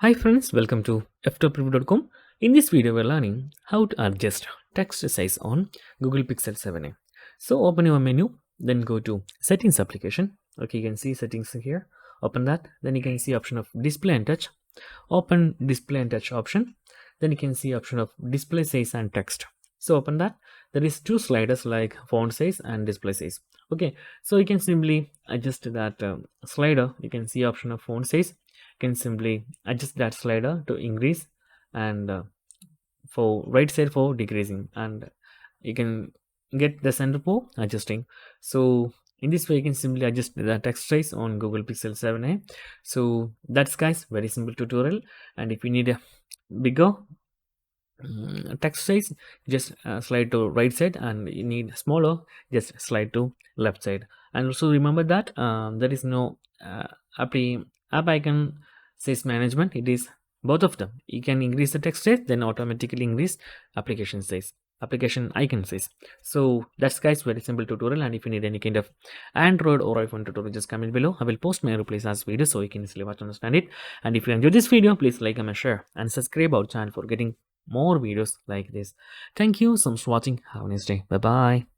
Hi friends, welcome to Ftopreview.com. In this video, we're learning how to adjust text size on Google Pixel 7a. So open your menu, then go to Settings application. Okay, you can see settings here. Open that, then you can see option of Display and Touch. Open Display and Touch option. Then you can see option of Display size and text. So open that. There is two sliders like font size and display size. Okay, so you can simply adjust that slider. You can see option of font size. You can simply adjust that slider to increase and for right side for decreasing, and you can get the center for adjusting. So in this way you can simply adjust the text size on Google Pixel 7a. So that's guys very simple tutorial, and if you need a bigger text size, just slide to right side, and you need smaller, just slide to left side. And also remember that there is no app icon size management. It is both of them. You can increase the text size, then automatically increase application icon size. So that's guys very simple tutorial, and if you need any kind of Android or iPhone tutorial, just comment below. I will post my replies as video so you can easily watch and understand it. And if you enjoyed this video, please like, comment, share, and subscribe our channel for getting more videos like this. Thank you so much for watching. Have a nice day. Bye bye.